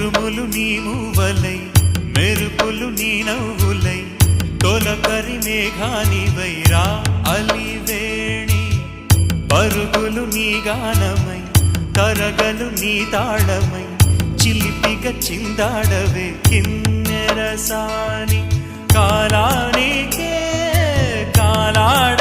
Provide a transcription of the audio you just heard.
ఉరుములు నీ మూవలై మెరుపులు నీ నవ్వులై తొలకరి మేఘానివై రా అలివేణి పరుగులు నీ గానమై తరగలు నీ తాళమై చిలిపిగా చిందాడవే కిన్నెరసాని కాలానికే కాలాడ